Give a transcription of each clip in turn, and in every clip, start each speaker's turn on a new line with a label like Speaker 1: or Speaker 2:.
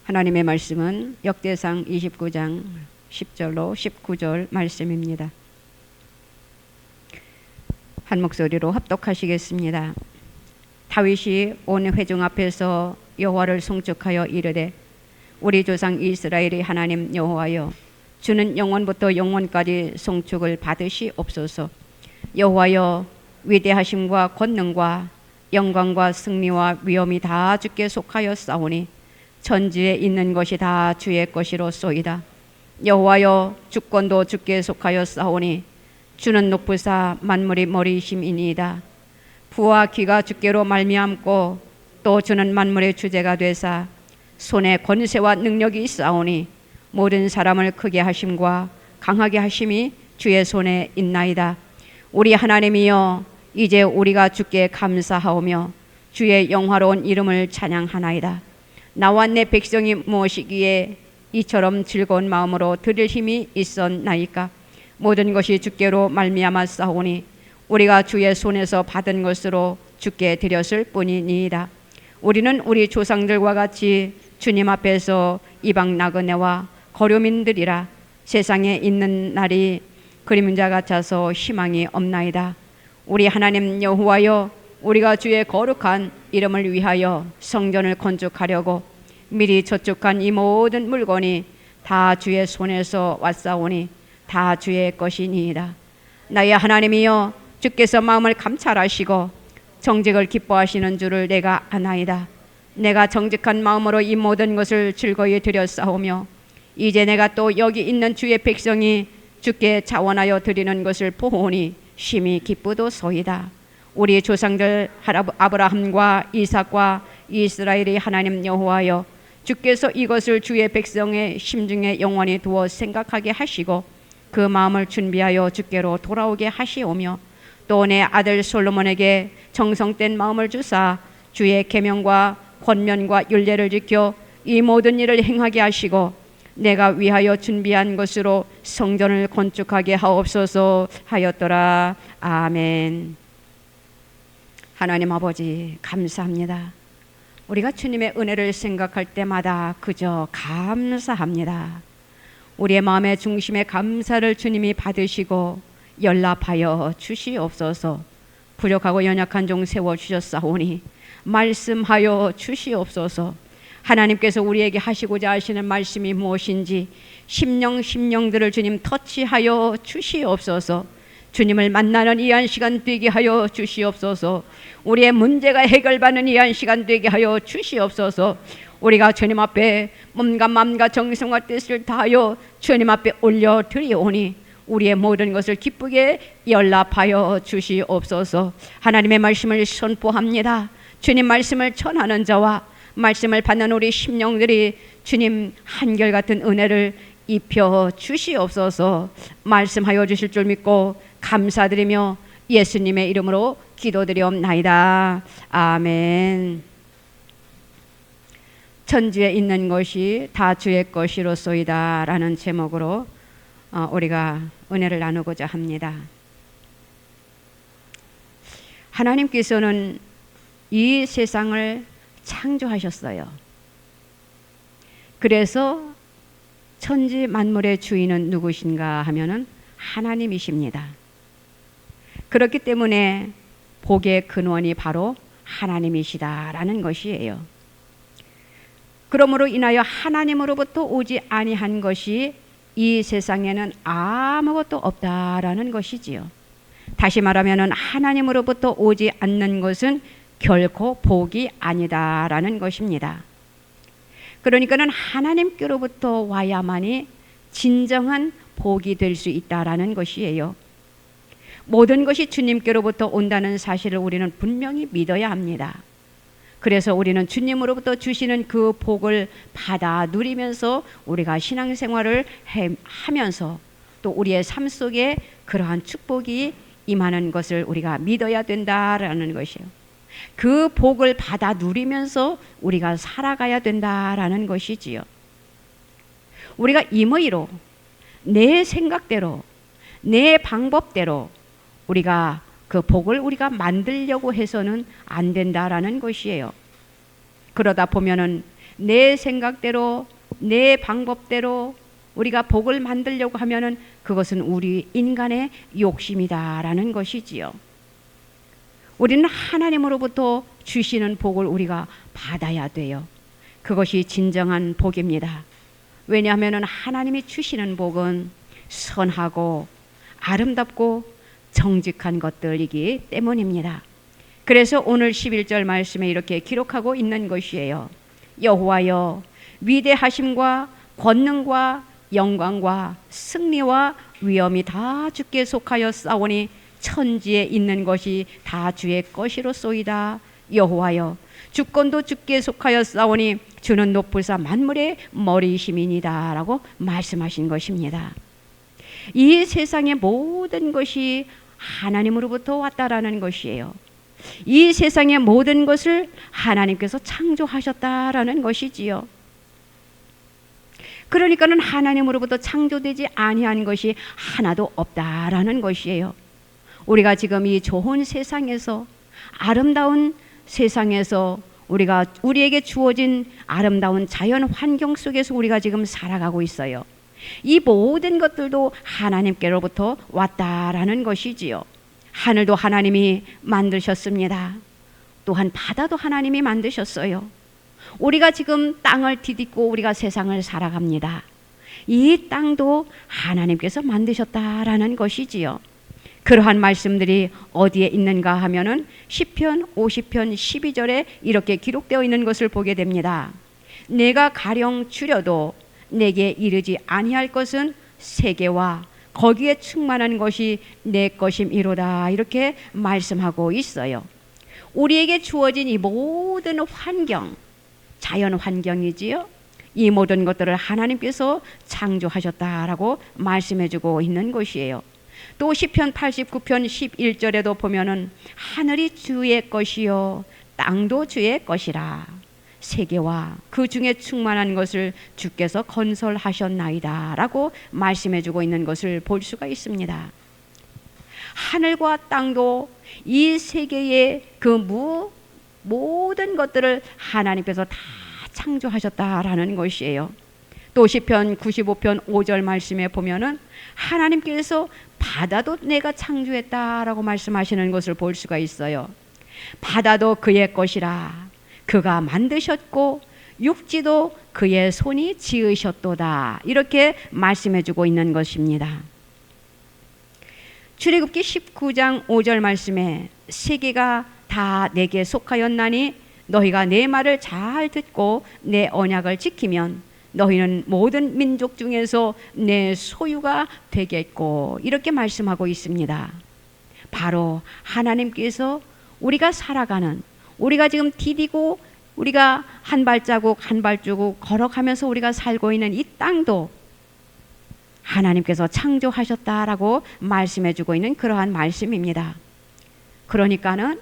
Speaker 1: 하나님의 말씀은 역대상 29장 10절로 19절 말씀입니다. 한 목소리로 합독하시겠습니다. 다윗이 온 회중 앞에서 여호와를 송축하여 이르되 우리 조상 이스라엘의 하나님 여호와여, 주는 영원부터 영원까지 송축을 받으시옵소서. 여호와여, 위대하심과 권능과 영광과 승리와 위엄이 다 주께 속하여 싸우니 천지에 있는 것이 다 주의 것이로소이다. 여호와여, 주권도 주께 속하여 싸우니 주는 높으사 만물이 머리이심이니이다. 부와 귀가 주께로 말미암고 또 주는 만물의 주제가 되사 손에 권세와 능력이 있사오니 모든 사람을 크게 하심과 강하게 하심이 주의 손에 있나이다. 우리 하나님이여, 이제 우리가 주께 감사하오며 주의 영화로운 이름을 찬양하나이다. 나와 내 백성이 무엇이기에 이처럼 즐거운 마음으로 드릴 힘이 있었나이까? 모든 것이 주께로 말미암아 싸우니 우리가 주의 손에서 받은 것으로 주께 드렸을 뿐이니이다. 우리는 우리 조상들과 같이 주님 앞에서 이방 나그네와 거류민들이라 세상에 있는 날이 그림자 같아서 희망이 없나이다. 우리 하나님 여호와여, 우리가 주의 거룩한 이름을 위하여 성전을 건축하려고 미리 저축한 이 모든 물건이 다 주의 손에서 왔사오니 다 주의 것이니이다. 나의 하나님이여, 주께서 마음을 감찰하시고 정직을 기뻐하시는 줄을 내가 아나이다. 내가 정직한 마음으로 이 모든 것을 즐거이 드렸사오며 이제 내가 또 여기 있는 주의 백성이 주께 자원하여 드리는 것을 보오니 심히 기쁘도소이다. 우리 조상들 아브라함과 이삭과 이스라엘의 하나님 여호와여, 주께서 이것을 주의 백성의 심중에 영원히 두어 생각하게 하시고 그 마음을 준비하여 주께로 돌아오게 하시오며 또 내 아들 솔로몬에게 정성된 마음을 주사 주의 계명과 권면과 율례를 지켜 이 모든 일을 행하게 하시고 내가 위하여 준비한 것으로 성전을 건축하게 하옵소서 하였더라. 아멘. 하나님 아버지, 감사합니다. 우리가 주님의 은혜를 생각할 때마다 그저 감사합니다. 우리의 마음의 중심에 감사를 주님이 받으시고 연락하여 주시옵소서. 부족하고 연약한 종 세워주셨사오니 말씀하여 주시옵소서. 하나님께서 우리에게 하시고자 하시는 말씀이 무엇인지 심령들을 주님 터치하여 주시옵소서. 주님을 만나는 이 한 시간 되게 하여 주시옵소서. 우리의 문제가 해결받는 이 한 시간 되게 하여 주시옵소서. 우리가 주님 앞에 몸과 마음과 정성과 뜻을 다하여 주님 앞에 올려드리오니 우리의 모든 것을 기쁘게 연락하여 주시옵소서. 하나님의 말씀을 선포합니다. 주님 말씀을 전하는 자와 말씀을 받는 우리 심령들이 주님 한결같은 은혜를 입혀 주시옵소서. 말씀하여 주실 줄 믿고 감사드리며 예수님의 이름으로 기도드리옵나이다. 아멘. 천지에 있는 것이 다 주의 것이로소이다 라는 제목으로 우리가 은혜를 나누고자 합니다. 하나님께서는 이 세상을 창조하셨어요. 그래서 천지 만물의 주인은 누구신가 하면은 하나님이십니다. 그렇기 때문에 복의 근원이 바로 하나님이시다라는 것이에요. 그러므로 인하여 하나님으로부터 오지 아니한 것이 이 세상에는 아무것도 없다라는 것이지요. 다시 말하면 하나님으로부터 오지 않는 것은 결코 복이 아니다라는 것입니다. 그러니까는 하나님께로부터 와야만이 진정한 복이 될 수 있다라는 것이에요. 모든 것이 주님께로부터 온다는 사실을 우리는 분명히 믿어야 합니다. 그래서 우리는 주님으로부터 주시는 그 복을 받아 누리면서 우리가 신앙생활을 하면서 또 우리의 삶 속에 그러한 축복이 임하는 것을 우리가 믿어야 된다라는 것이에요. 그 복을 받아 누리면서 우리가 살아가야 된다라는 것이지요. 우리가 임의로 내 생각대로 내 방법대로 우리가 그 복을 우리가 만들려고 해서는 안 된다라는 것이에요. 그러다 보면은 내 생각대로, 내 방법대로 우리가 복을 만들려고 하면은 그것은 우리 인간의 욕심이다라는 것이지요. 우리는 하나님으로부터 주시는 복을 우리가 받아야 돼요. 그것이 진정한 복입니다. 왜냐하면 하나님이 주시는 복은 선하고 아름답고 정직한 것들이기 때문입니다. 그래서 오늘 11절 말씀에 이렇게 기록하고 있는 것이에요. 여호와여, 위대하심과 권능과 영광과 승리와 위엄이 다 주께 속하여 싸우니 천지에 있는 것이 다 주의 것이로소이다. 여호와여, 주권도 주께 속하여 싸우니 주는 높으사 만물의 머리이심이니이다 라고 말씀하신 것입니다. 이 세상의 모든 것이 하나님으로부터 왔다라는 것이에요. 이 세상의 모든 것을 하나님께서 창조하셨다라는 것이지요. 그러니까는 하나님으로부터 창조되지 아니한 것이 하나도 없다라는 것이에요. 우리가 지금 이 좋은 세상에서, 아름다운 세상에서 우리에게 주어진 아름다운 자연 환경 속에서 우리가 지금 살아가고 있어요. 이 모든 것들도 하나님께로부터 왔다라는 것이지요. 하늘도 하나님이 만드셨습니다. 또한 바다도 하나님이 만드셨어요. 우리가 지금 땅을 디딛고 우리가 세상을 살아갑니다. 이 땅도 하나님께서 만드셨다라는 것이지요. 그러한 말씀들이 어디에 있는가 하면은 시편 50편 12절에 이렇게 기록되어 있는 것을 보게 됩니다. 내가 가령 줄여도 내게 이르지 아니할 것은 세계와 거기에 충만한 것이 내 것임이로다, 이렇게 말씀하고 있어요. 우리에게 주어진 이 모든 환경, 자연 환경이지요. 이 모든 것들을 하나님께서 창조하셨다라고 말씀해주고 있는 것이에요. 또 시편 89편 11절에도 보면은 하늘이 주의 것이요 땅도 주의 것이라, 세계와 그 중에 충만한 것을 주께서 건설하셨나이다 라고 말씀해주고 있는 것을 볼 수가 있습니다. 하늘과 땅도 이 세계의 그 모든 것들을 하나님께서 다 창조하셨다라는 것이에요. 또 시편 95편 5절 말씀에 보면은 하나님께서 바다도 내가 창조했다라고 말씀하시는 것을 볼 수가 있어요. 바다도 그의 것이라, 그가 만드셨고 육지도 그의 손이 지으셨도다, 이렇게 말씀해주고 있는 것입니다. 출애굽기 19장 5절 말씀에 세계가 다 내게 속하였나니 너희가 내 말을 잘 듣고 내 언약을 지키면 너희는 모든 민족 중에서 내 소유가 되겠고, 이렇게 말씀하고 있습니다. 바로 하나님께서 우리가 살아가는, 우리가 지금 디디고 우리가 한 발자국 한 발자국 걸어가면서 우리가 살고 있는 이 땅도 하나님께서 창조하셨다라고 말씀해주고 있는 그러한 말씀입니다. 그러니까는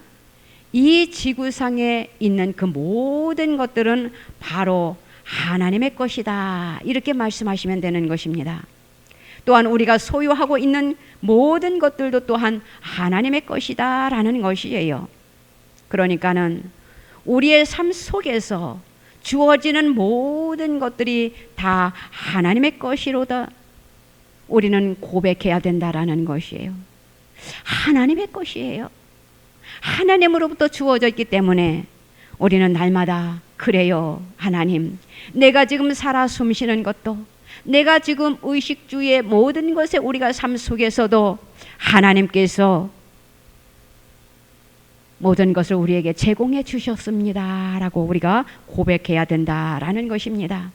Speaker 1: 이 지구상에 있는 그 모든 것들은 바로 하나님의 것이다, 이렇게 말씀하시면 되는 것입니다. 또한 우리가 소유하고 있는 모든 것들도 또한 하나님의 것이다 라는 것이에요. 그러니까는 우리의 삶 속에서 주어지는 모든 것들이 다 하나님의 것이로다, 우리는 고백해야 된다라는 것이에요. 하나님의 것이에요. 하나님으로부터 주어져 있기 때문에 우리는 날마다 그래요, 하나님, 내가 지금 살아 숨쉬는 것도, 내가 지금 의식주의 모든 것에 우리가 삶 속에서도 하나님께서 모든 것을 우리에게 제공해 주셨습니다 라고 우리가 고백해야 된다라는 것입니다.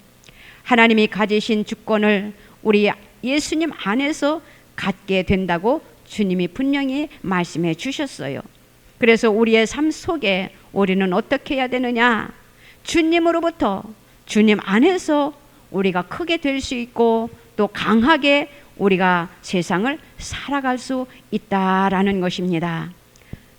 Speaker 1: 하나님이 가지신 주권을 우리 예수님 안에서 갖게 된다고 주님이 분명히 말씀해 주셨어요. 그래서 우리의 삶 속에 우리는 어떻게 해야 되느냐? 주님으로부터, 주님 안에서 우리가 크게 될 수 있고 또 강하게 우리가 세상을 살아갈 수 있다라는 것입니다.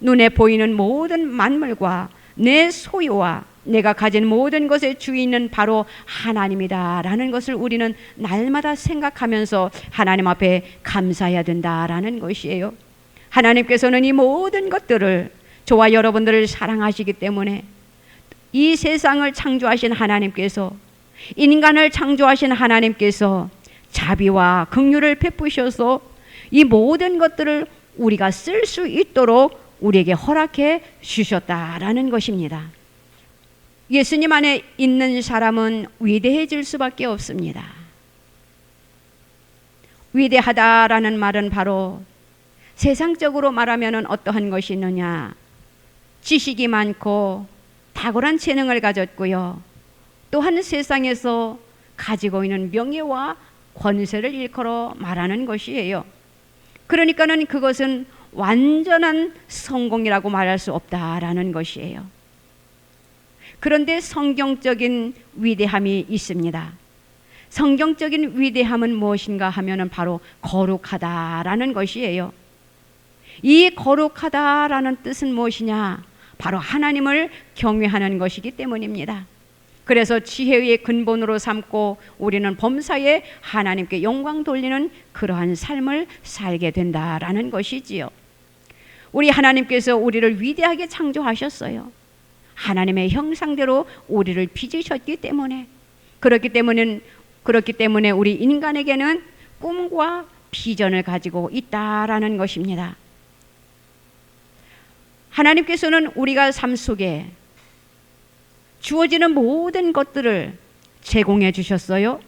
Speaker 1: 눈에 보이는 모든 만물과 내 소유와 내가 가진 모든 것의 주인은 바로 하나님이다라는 것을 우리는 날마다 생각하면서 하나님 앞에 감사해야 된다라는 것이에요. 하나님께서는 이 모든 것들을, 저와 여러분들을 사랑하시기 때문에 이 세상을 창조하신 하나님께서, 인간을 창조하신 하나님께서 자비와 긍휼을 베푸셔서 이 모든 것들을 우리가 쓸 수 있도록 우리에게 허락해 주셨다라는 것입니다. 예수님 안에 있는 사람은 위대해질 수밖에 없습니다. 위대하다라는 말은 바로 세상적으로 말하면 어떠한 것이 있느냐? 지식이 많고 탁월한 재능을 가졌고요. 또한 세상에서 가지고 있는 명예와 권세를 일컬어 말하는 것이에요. 그러니까는 그것은 완전한 성공이라고 말할 수 없다라는 것이에요. 그런데 성경적인 위대함이 있습니다. 성경적인 위대함은 무엇인가 하면은 바로 거룩하다라는 것이에요. 이 거룩하다라는 뜻은 무엇이냐? 바로 하나님을 경외하는 것이기 때문입니다. 그래서 지혜의 근본으로 삼고 우리는 범사에 하나님께 영광 돌리는 그러한 삶을 살게 된다라는 것이지요. 우리 하나님께서 우리를 위대하게 창조하셨어요. 하나님의 형상대로 우리를 빚으셨기 때문에, 그렇기 때문에 우리 인간에게는 꿈과 비전을 가지고 있다라는 것입니다. 하나님께서는 우리가 삶 속에 주어지는 모든 것들을 제공해 주셨어요.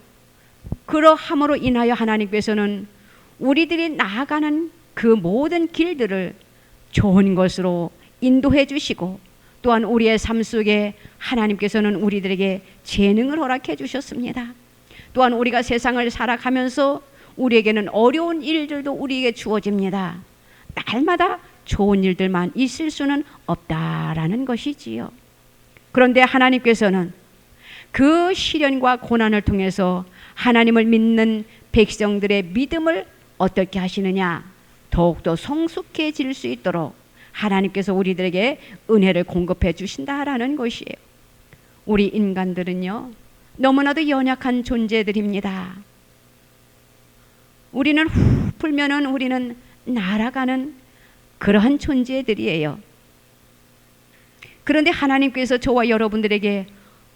Speaker 1: 그러함으로 인하여 하나님께서는 우리들이 나아가는 그 모든 길들을 좋은 것으로 인도해 주시고, 또한 우리의 삶 속에 하나님께서는 우리들에게 재능을 허락해 주셨습니다. 또한 우리가 세상을 살아가면서 우리에게는 어려운 일들도 우리에게 주어집니다. 날마다 좋은 일들만 있을 수는 없다라는 것이지요. 그런데 하나님께서는 그 시련과 고난을 통해서 하나님을 믿는 백성들의 믿음을 어떻게 하시느냐? 더욱더 성숙해질 수 있도록 하나님께서 우리들에게 은혜를 공급해 주신다라는 것이에요. 우리 인간들은요, 너무나도 연약한 존재들입니다. 우리는 후 불면은 우리는 날아가는 그러한 존재들이에요. 그런데 하나님께서 저와 여러분들에게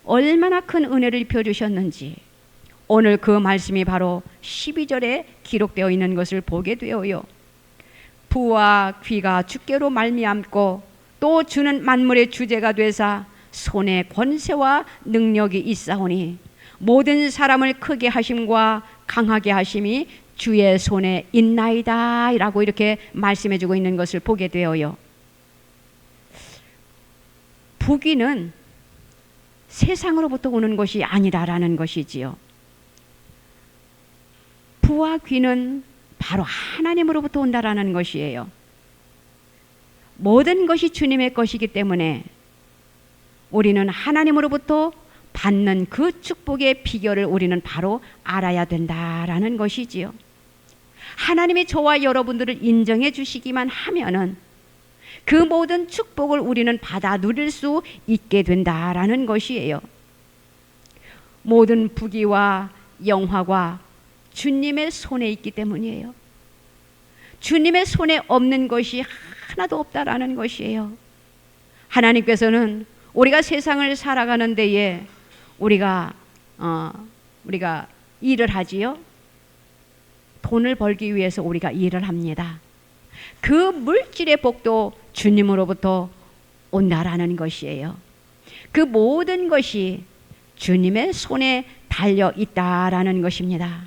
Speaker 1: 얼마나 큰 은혜를 입혀주셨는지 오늘 그 말씀이 바로 12절에 기록되어 있는 것을 보게 되어요. 부와 귀가 주께로 말미암고 또 주는 만물의 주제가 되사 손에 권세와 능력이 있사오니 모든 사람을 크게 하심과 강하게 하심이 주의 손에 있나이다 라고 이렇게 말씀해주고 있는 것을 보게 되어요. 부귀는 세상으로부터 오는 것이 아니다라는 것이지요. 부와 귀는 바로 하나님으로부터 온다라는 것이에요. 모든 것이 주님의 것이기 때문에 우리는 하나님으로부터 받는 그 축복의 비결을 우리는 바로 알아야 된다라는 것이지요. 하나님이 저와 여러분들을 인정해 주시기만 하면은 그 모든 축복을 우리는 받아 누릴 수 있게 된다라는 것이에요. 모든 부귀와 영화가 주님의 손에 있기 때문이에요. 주님의 손에 없는 것이 하나도 없다라는 것이에요. 하나님께서는 우리가 세상을 살아가는 데에 우리가 일을 하지요. 돈을 벌기 위해서 우리가 일을 합니다. 그 물질의 복도 주님으로부터 온다라는 것이에요. 그 모든 것이 주님의 손에 달려 있다라는 것입니다.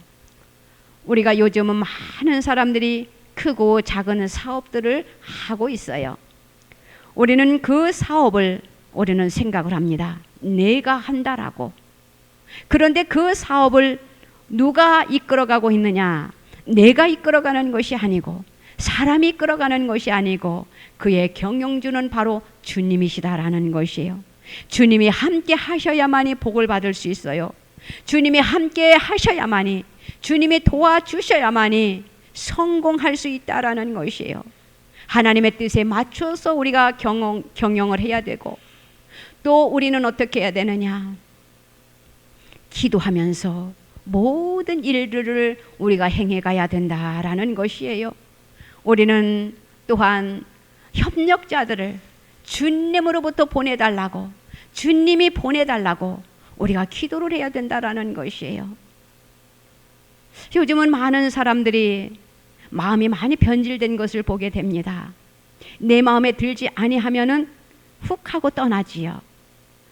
Speaker 1: 우리가 요즘은 많은 사람들이 크고 작은 사업들을 하고 있어요. 우리는 그 사업을 우리는 생각을 합니다. 내가 한다라고. 그런데 그 사업을 누가 이끌어가고 있느냐? 내가 이끌어가는 것이 아니고 사람이 이끌어가는 것이 아니고 그의 경영주는 바로 주님이시다라는 것이에요. 주님이 함께 하셔야만이 복을 받을 수 있어요. 주님이 함께 하셔야만이, 주님이 도와주셔야만이 성공할 수 있다라는 것이에요. 하나님의 뜻에 맞춰서 우리가 경영을 해야 되고, 또 우리는 어떻게 해야 되느냐? 기도하면서 모든 일들을 우리가 행해가야 된다라는 것이에요. 우리는 또한 협력자들을 주님으로부터 보내달라고, 주님이 보내달라고 우리가 기도를 해야 된다라는 것이에요. 요즘은 많은 사람들이 마음이 많이 변질된 것을 보게 됩니다. 내 마음에 들지 아니하면은 훅 하고 떠나지요.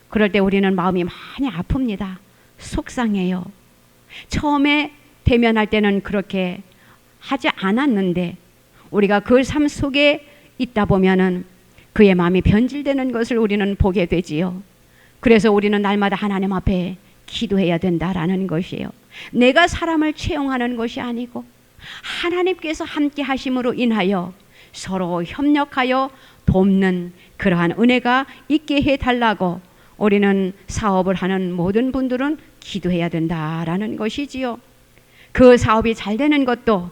Speaker 1: 그럴 때 우리는 마음이 많이 아픕니다. 속상해요. 처음에 대면할 때는 그렇게 하지 않았는데 우리가 그 삶 속에 있다 보면은 그의 마음이 변질되는 것을 우리는 보게 되지요. 그래서 우리는 날마다 하나님 앞에 기도해야 된다라는 것이에요. 내가 사람을 채용하는 것이 아니고 하나님께서 함께 하심으로 인하여 서로 협력하여 돕는 그러한 은혜가 있게 해달라고 우리는 사업을 하는 모든 분들은 기도해야 된다라는 것이지요. 그 사업이 잘 되는 것도,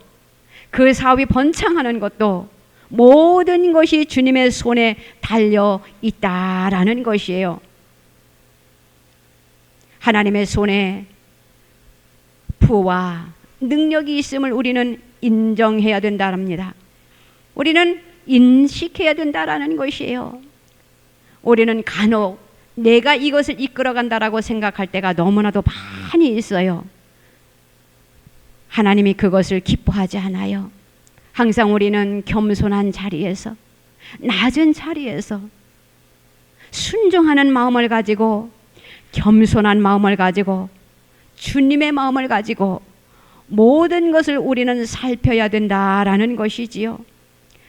Speaker 1: 그 사업이 번창하는 것도 모든 것이 주님의 손에 달려 있다라는 것이에요. 하나님의 손에 부와 능력이 있음을 우리는 인정해야 된다랍니다. 우리는 인식해야 된다라는 것이에요. 우리는 간혹 내가 이것을 이끌어간다라고 생각할 때가 너무나도 많이 있어요. 하나님이 그것을 기뻐하지 않아요. 항상 우리는 겸손한 자리에서, 낮은 자리에서 순종하는 마음을 가지고, 겸손한 마음을 가지고, 주님의 마음을 가지고 모든 것을 우리는 살펴야 된다라는 것이지요.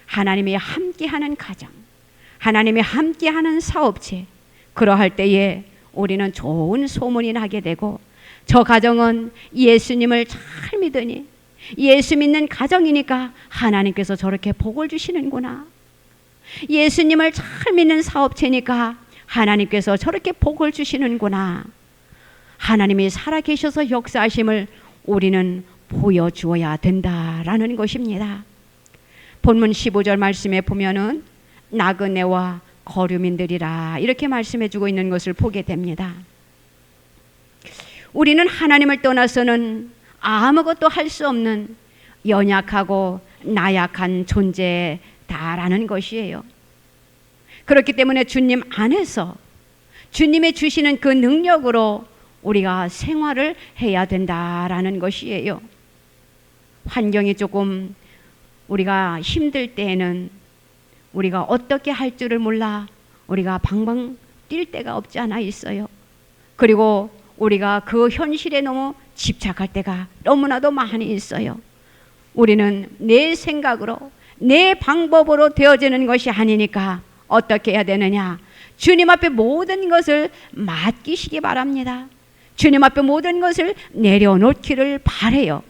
Speaker 1: 하나님이 함께하는 가정, 하나님이 함께하는 사업체, 그러할 때에 우리는 좋은 소문이 나게 되고, 저 가정은 예수님을 잘 믿으니 예수 믿는 가정이니까 하나님께서 저렇게 복을 주시는구나. 예수님을 잘 믿는 사업체니까 하나님께서 저렇게 복을 주시는구나. 하나님이 살아계셔서 역사하심을 우리는 보여주어야 된다라는 것입니다. 본문 15절 말씀에 보면은 나그네와 거류민들이라 이렇게 말씀해주고 있는 것을 보게 됩니다. 우리는 하나님을 떠나서는 아무것도 할 수 없는 연약하고 나약한 존재다라는 것이에요. 그렇기 때문에 주님 안에서 주님이 주시는 그 능력으로 우리가 생활을 해야 된다라는 것이에요. 환경이 조금 우리가 힘들 때에는 우리가 어떻게 할 줄을 몰라 우리가 방방 뛸 데가 없지 않아 있어요. 그리고 우리가 그 현실에 너무 집착할 때가 너무나도 많이 있어요. 우리는 내 생각으로 내 방법으로 되어지는 것이 아니니까 어떻게 해야 되느냐? 주님 앞에 모든 것을 맡기시기 바랍니다. 주님 앞에 모든 것을 내려놓기를 바라요.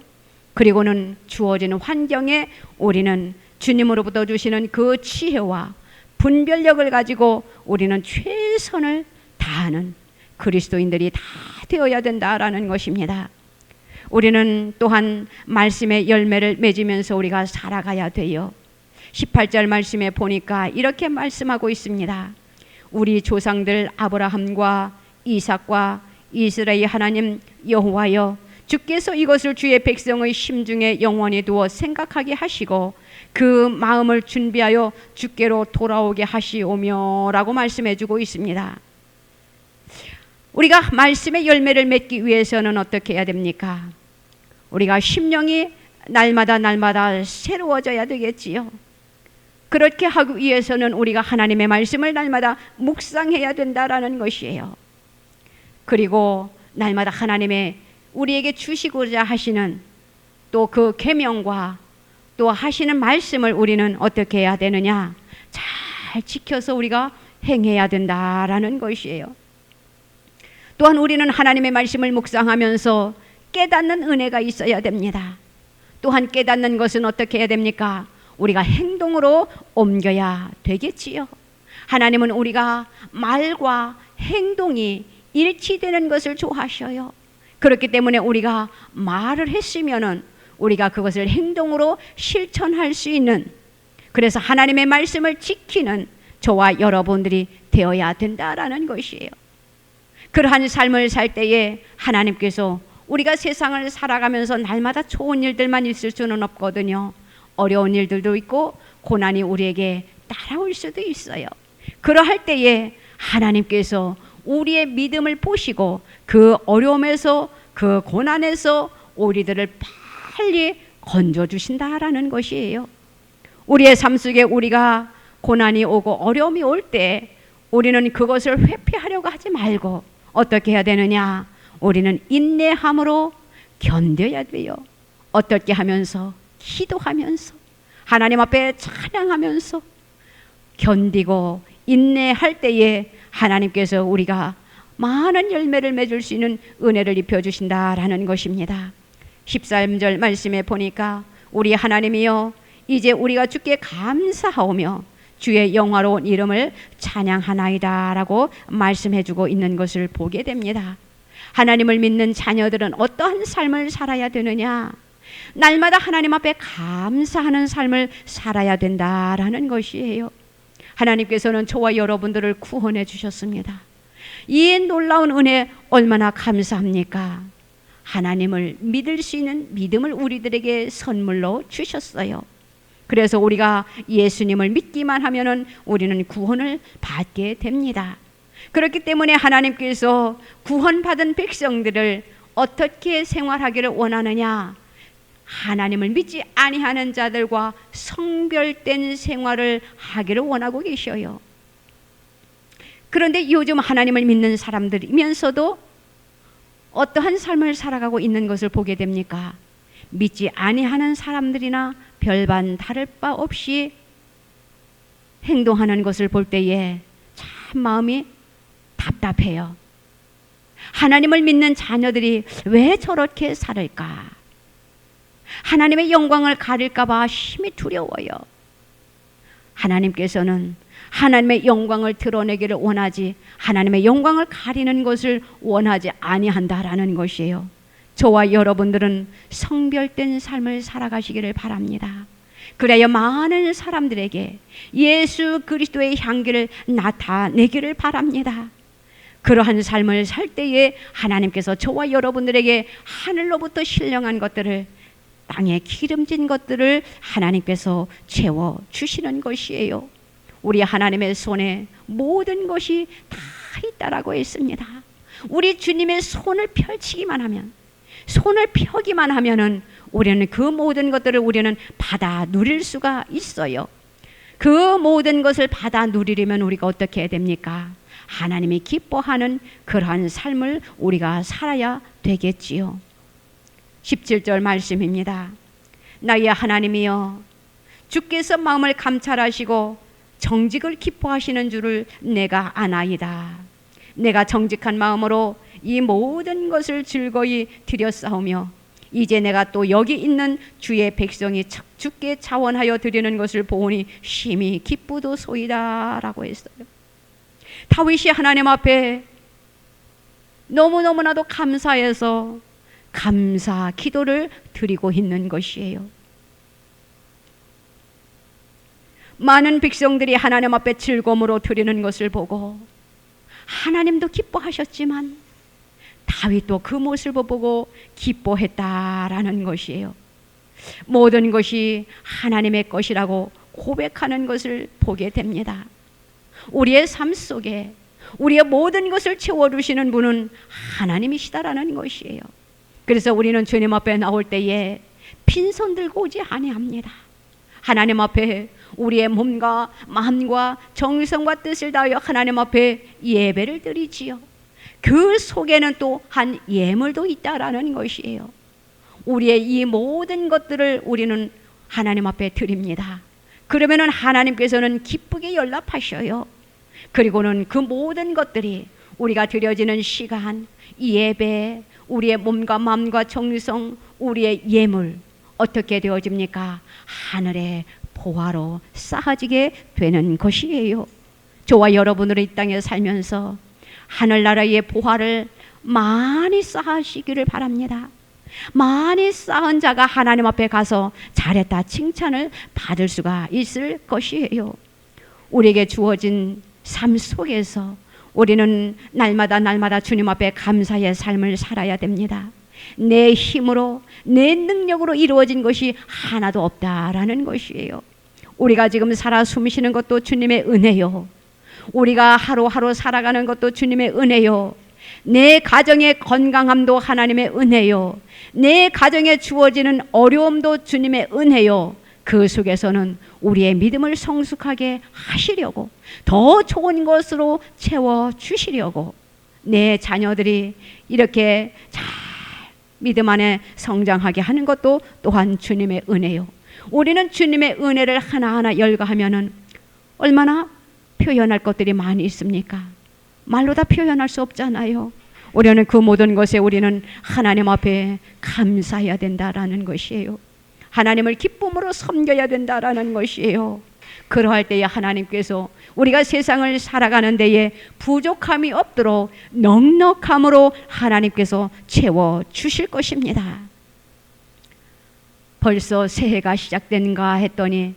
Speaker 1: 그리고는 주어지는 환경에 우리는 주님으로부터 주시는 그 지혜와 분별력을 가지고 우리는 최선을 다하는 그리스도인들이 다 되어야 된다라는 것입니다. 우리는 또한 말씀의 열매를 맺으면서 우리가 살아가야 돼요. 18절 말씀에 보니까 이렇게 말씀하고 있습니다. 우리 조상들 아브라함과 이삭과 이스라엘 하나님 여호와여, 주께서 이것을 주의 백성의 심중에 영원히 두어 생각하게 하시고 그 마음을 준비하여 주께로 돌아오게 하시오며 라고 말씀해주고 있습니다. 우리가 말씀의 열매를 맺기 위해서는 어떻게 해야 됩니까? 우리가 심령이 날마다 새로워져야 되겠지요. 그렇게 하기 위해서는 우리가 하나님의 말씀을 날마다 묵상해야 된다라는 것이에요. 그리고 날마다 하나님의 우리에게 주시고자 하시는 또 그 계명과 또 하시는 말씀을 우리는 어떻게 해야 되느냐? 잘 지켜서 우리가 행해야 된다라는 것이에요. 또한 우리는 하나님의 말씀을 묵상하면서 깨닫는 은혜가 있어야 됩니다. 또한 깨닫는 것은 어떻게 해야 됩니까? 우리가 행동으로 옮겨야 되겠지요. 하나님은 우리가 말과 행동이 일치되는 것을 좋아하셔요. 그렇기 때문에 우리가 말을 했으면은 우리가 그것을 행동으로 실천할 수 있는, 그래서 하나님의 말씀을 지키는 저와 여러분들이 되어야 된다라는 것이에요. 그러한 삶을 살 때에 하나님께서 우리가 세상을 살아가면서 날마다 좋은 일들만 있을 수는 없거든요. 어려운 일들도 있고 고난이 우리에게 따라올 수도 있어요. 그러할 때에 하나님께서 우리의 믿음을 보시고 그 어려움에서 그 고난에서 우리들을 빨리 건져주신다라는 것이에요. 우리의 삶 속에 우리가 고난이 오고 어려움이 올 때 우리는 그것을 회피하려고 하지 말고 어떻게 해야 되느냐? 우리는 인내함으로 견뎌야 돼요. 어떻게 하면서? 기도하면서, 하나님 앞에 찬양하면서 견디고 인내할 때에 하나님께서 우리가 많은 열매를 맺을 수 있는 은혜를 입혀주신다라는 것입니다. 13절 말씀에 보니까 우리 하나님이여 이제 우리가 주께 감사하오며 주의 영화로운 이름을 찬양하나이다 라고 말씀해주고 있는 것을 보게 됩니다. 하나님을 믿는 자녀들은 어떠한 삶을 살아야 되느냐? 날마다 하나님 앞에 감사하는 삶을 살아야 된다라는 것이에요. 하나님께서는 저와 여러분들을 구원해 주셨습니다. 이 놀라운 은혜 얼마나 감사합니까? 하나님을 믿을 수 있는 믿음을 우리들에게 선물로 주셨어요. 그래서 우리가 예수님을 믿기만 하면은 우리는 구원을 받게 됩니다. 그렇기 때문에 하나님께서 구원받은 백성들을 어떻게 생활하기를 원하느냐? 하나님을 믿지 아니하는 자들과 성별된 생활을 하기를 원하고 계셔요. 그런데 요즘 하나님을 믿는 사람들이면서도 어떠한 삶을 살아가고 있는 것을 보게 됩니까? 믿지 아니하는 사람들이나 별반 다를 바 없이 행동하는 것을 볼 때에 참 마음이 답답해요. 하나님을 믿는 자녀들이 왜 저렇게 살을까? 하나님의 영광을 가릴까 봐 심히 두려워요. 하나님께서는 하나님의 영광을 드러내기를 원하지 하나님의 영광을 가리는 것을 원하지 아니한다라는 것이에요. 저와 여러분들은 성별된 삶을 살아가시기를 바랍니다. 그래야 많은 사람들에게 예수 그리스도의 향기를 나타내기를 바랍니다. 그러한 삶을 살 때에 하나님께서 저와 여러분들에게 하늘로부터 신령한 것들을, 땅에 기름진 것들을 하나님께서 채워주시는 것이에요. 우리 하나님의 손에 모든 것이 다 있다라고 했습니다. 우리 주님의 손을 펼치기만 하면, 손을 펴기만 하면은 우리는 그 모든 것들을 우리는 받아 누릴 수가 있어요. 그 모든 것을 받아 누리려면 우리가 어떻게 해야 됩니까? 하나님이 기뻐하는 그러한 삶을 우리가 살아야 되겠지요. 17절 말씀입니다. 나의 하나님이여 주께서 마음을 감찰하시고 정직을 기뻐하시는 줄을 내가 아나이다. 내가 정직한 마음으로 이 모든 것을 즐거이 드렸사오며 이제 내가 또 여기 있는 주의 백성이 주께 자원하여 드리는 것을 보니 심히 기쁘도소이다 라고 했어요. 다윗이 하나님 앞에 너무너무나도 감사해서 감사 기도를 드리고 있는 것이에요. 많은 백성들이 하나님 앞에 즐거움으로 드리는 것을 보고 하나님도 기뻐하셨지만 다윗도 그 모습을 보고 기뻐했다라는 것이에요. 모든 것이 하나님의 것이라고 고백하는 것을 보게 됩니다. 우리의 삶 속에 우리의 모든 것을 채워주시는 분은 하나님이시다라는 것이에요. 그래서 우리는 주님 앞에 나올 때에 빈손 들고 오지 아니합니다. 하나님 앞에 우리의 몸과 마음과 정성과 뜻을 다하여 하나님 앞에 예배를 드리지요. 그 속에는 또 한 예물도 있다라는 것이에요. 우리의 이 모든 것들을 우리는 하나님 앞에 드립니다. 그러면은 하나님께서는 기쁘게 연락하셔요. 그리고는 그 모든 것들이 우리가 드려지는 시간, 예배, 우리의 몸과 마음과 정성, 우리의 예물 어떻게 되어집니까? 하늘의 보화로 쌓아지게 되는 것이에요. 저와 여러분들이 이 땅에 살면서 하늘나라의 보화를 많이 쌓으시기를 바랍니다. 많이 쌓은 자가 하나님 앞에 가서 잘했다 칭찬을 받을 수가 있을 것이에요. 우리에게 주어진 삶 속에서 우리는 날마다 주님 앞에 감사의 삶을 살아야 됩니다. 내 힘으로 내 능력으로 이루어진 것이 하나도 없다라는 것이에요. 우리가 지금 살아 숨쉬는 것도 주님의 은혜요. 우리가 하루하루 살아가는 것도 주님의 은혜요. 내 가정의 건강함도 하나님의 은혜요. 내 가정에 주어지는 어려움도 주님의 은혜요. 그 속에서는 우리의 믿음을 성숙하게 하시려고, 더 좋은 것으로 채워주시려고, 내 자녀들이 이렇게 잘 믿음 안에 성장하게 하는 것도 또한 주님의 은혜요. 우리는 주님의 은혜를 하나하나 열거하면은 얼마나 표현할 것들이 많이 있습니까? 말로 다 표현할 수 없잖아요. 우리는 그 모든 것에 우리는 하나님 앞에 감사해야 된다라는 것이에요. 하나님을 기쁨으로 섬겨야 된다라는 것이에요. 그러할 때에 하나님께서 우리가 세상을 살아가는 데에 부족함이 없도록 넉넉함으로 하나님께서 채워주실 것입니다. 벌써 새해가 시작된가 했더니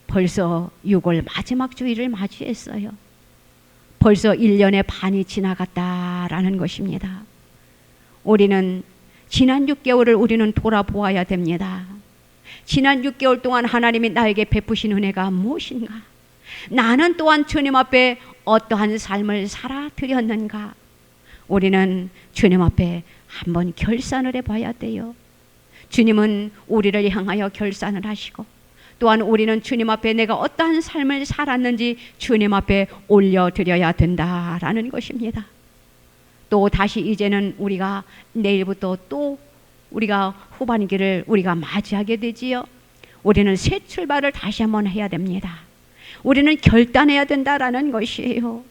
Speaker 1: 벌써 6월 마지막 주일을 맞이했어요. 벌써 1년의 반이 지나갔다라는 것입니다. 우리는 지난 6개월을 우리는 돌아보아야 됩니다. 지난 6개월 동안 하나님이 나에게 베푸신 은혜가 무엇인가? 나는 또한 주님 앞에 어떠한 삶을 살아드렸는가? 우리는 주님 앞에 한번 결산을 해봐야 돼요. 주님은 우리를 향하여 결산을 하시고, 또한 우리는 주님 앞에 내가 어떠한 삶을 살았는지 주님 앞에 올려드려야 된다라는 것입니다. 또 다시 이제는 우리가 내일부터 또 우리가 후반기를 우리가 맞이하게 되지요. 우리는 새 출발을 다시 한번 해야 됩니다. 우리는 결단해야 된다라는 것이에요.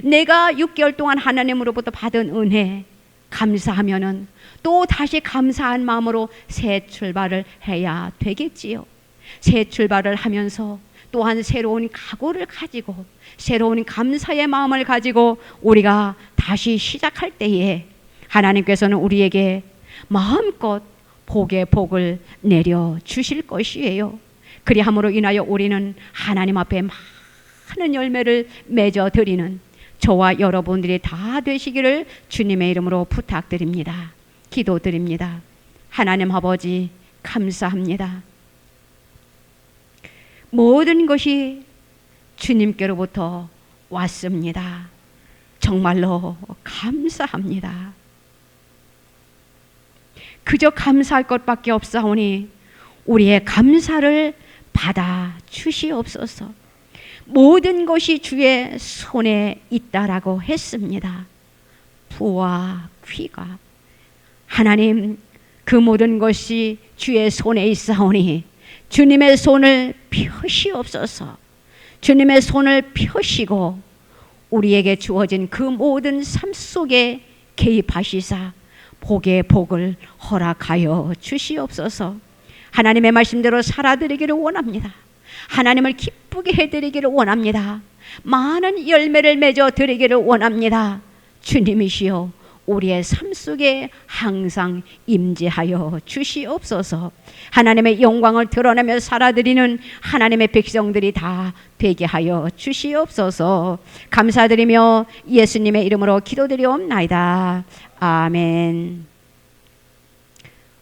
Speaker 1: 내가 6개월 동안 하나님으로부터 받은 은혜 감사하면은 또 다시 감사한 마음으로 새 출발을 해야 되겠지요. 새 출발을 하면서 또한 새로운 각오를 가지고 새로운 감사의 마음을 가지고 우리가 다시 시작할 때에 하나님께서는 우리에게 마음껏 복의 복을 내려 주실 것이에요. 그리함으로 인하여 우리는 하나님 앞에 많은 열매를 맺어 드리는 저와 여러분들이 다 되시기를 주님의 이름으로 부탁드립니다. 기도드립니다. 하나님 아버지 감사합니다. 모든 것이 주님께로부터 왔습니다. 정말로 감사합니다. 그저 감사할 것밖에 없사오니 우리의 감사를 받아 주시옵소서. 모든 것이 주의 손에 있다라고 했습니다. 부와 귀가 하나님, 그 모든 것이 주의 손에 있사오니 주님의 손을 펴시옵소서. 주님의 손을 펴시고 우리에게 주어진 그 모든 삶 속에 개입하시사 복의 복을 허락하여 주시옵소서. 하나님의 말씀대로 살아드리기를 원합니다. 하나님을 기쁘게 해드리기를 원합니다. 많은 열매를 맺어 드리기를 원합니다. 주님이시여 우리의 삶 속에 항상 임재하여 주시옵소서. 하나님의 영광을 드러내며 살아드리는 하나님의 백성들이 다 되게 하여 주시옵소서. 감사드리며 예수님의 이름으로 기도드리옵나이다. 아멘.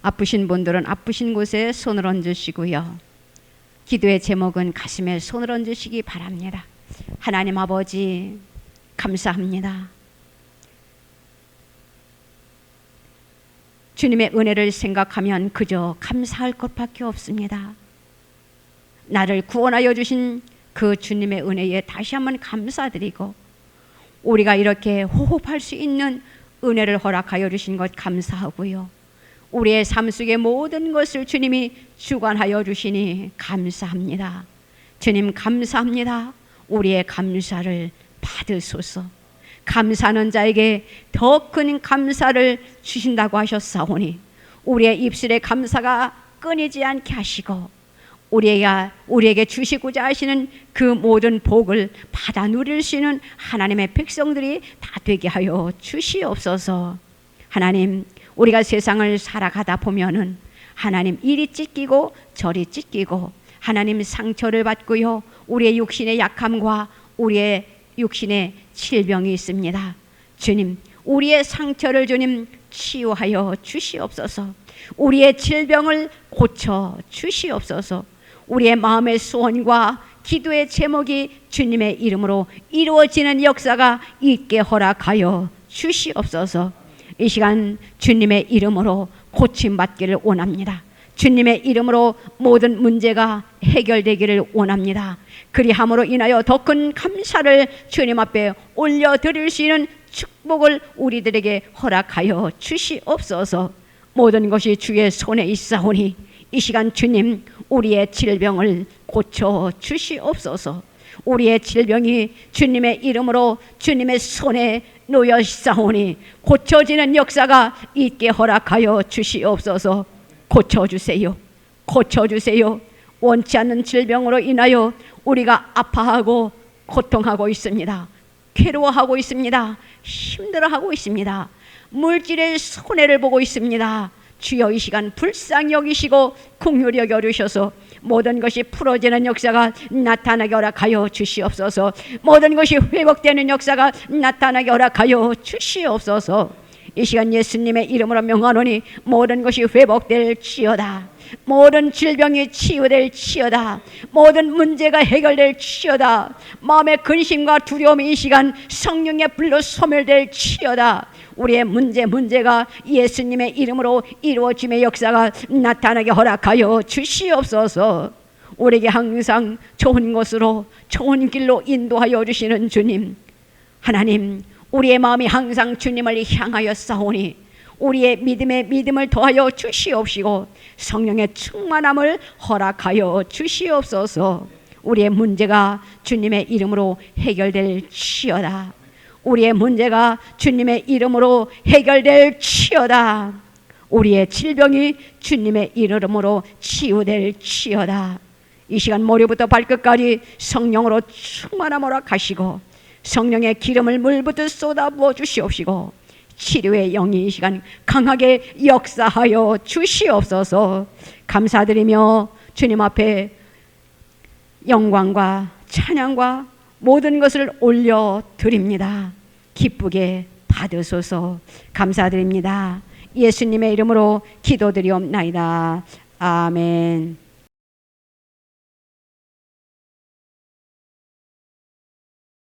Speaker 1: 아프신 분들은 아프신 곳에 손을 얹으시고요. 기도의 제목은 가슴에 손을 얹으시기 바랍니다. 하나님 아버지 감사합니다. 주님의 은혜를 생각하면 그저 감사할 것밖에 없습니다. 나를 구원하여 주신 그 주님의 은혜에 다시 한번 감사드리고 우리가 이렇게 호흡할 수 있는 은혜를 허락하여 주신 것 감사하고요. 우리의 삶 속의 모든 것을 주님이 주관하여 주시니 감사합니다. 주님 감사합니다. 우리의 감사를 받으소서. 감사하는 자에게 더 큰 감사를 주신다고 하셨사오니 우리의 입술의 감사가 끊이지 않게 하시고 우리에게 주시고자 하시는 그 모든 복을 받아 누릴 수 있는 하나님의 백성들이 다 되게 하여 주시옵소서. 하나님, 우리가 세상을 살아가다 보면은 하나님 이리 찢기고 저리 찢기고 하나님 상처를 받고요. 우리의 육신의 약함과 우리의 육신의 질병이 있습니다. 주님, 우리의 상처를 주님 치유하여 주시옵소서. 우리의 질병을 고쳐 주시옵소서. 우리의 마음의 소원과 기도의 제목이 주님의 이름으로 이루어지는 역사가 있게 허락하여 주시옵소서. 이 시간 주님의 이름으로 고침받기를 원합니다. 주님의 이름으로 모든 문제가 해결되기를 원합니다. 그리함으로 인하여 더 큰 감사를 주님 앞에 올려드릴 수 있는 축복을 우리들에게 허락하여 주시옵소서. 모든 것이 주의 손에 있사오니 이 시간 주님 우리의 질병을 고쳐 주시옵소서. 우리의 질병이 주님의 이름으로 주님의 손에 놓여 있사오니 고쳐지는 역사가 있게 허락하여 주시옵소서. 고쳐주세요. 고쳐주세요. 원치 않는 질병으로 인하여 우리가 아파하고 고통하고 있습니다. 괴로워하고 있습니다. 힘들어하고 있습니다. 물질의 손해를 보고 있습니다. 주여 이 시간 불쌍히 여기시고 긍휼히 여겨주셔서 모든 것이 풀어지는 역사가 나타나게 허락하여 주시옵소서. 모든 것이 회복되는 역사가 나타나게 허락하여 주시옵소서. 이 시간 예수님의 이름으로 명하노니 모든 것이 회복될지어다. 모든 질병이 치유될지어다. 모든 문제가 해결될지어다. 마음의 근심과 두려움이 이 시간 성령의 불로 소멸될지어다. 우리의 문제가 예수님의 이름으로 이루어짐의 역사가 나타나게 허락하여 주시옵소서. 우리에게 항상 좋은 것으로 좋은 길로 인도하여 주시는 주님 하나님, 우리의 마음이 항상 주님을 향하여 싸우니 우리의 믿음을 더하여 주시옵시고 성령의 충만함을 허락하여 주시옵소서. 우리의 문제가 주님의 이름으로 해결될지어다. 우리의 문제가 주님의 이름으로 해결될지어다. 우리의 질병이 주님의 이름으로 치유될지어다. 이 시간 머리부터 발끝까지 성령으로 충만함으로 가시고 성령의 기름을 물부터 쏟아부어 주시옵시고 치료의 영이 이 시간 강하게 역사하여 주시옵소서. 감사드리며 주님 앞에 영광과 찬양과 모든 것을 올려드립니다. 기쁘게 받으소서. 감사드립니다. 예수님의 이름으로 기도드리옵나이다. 아멘.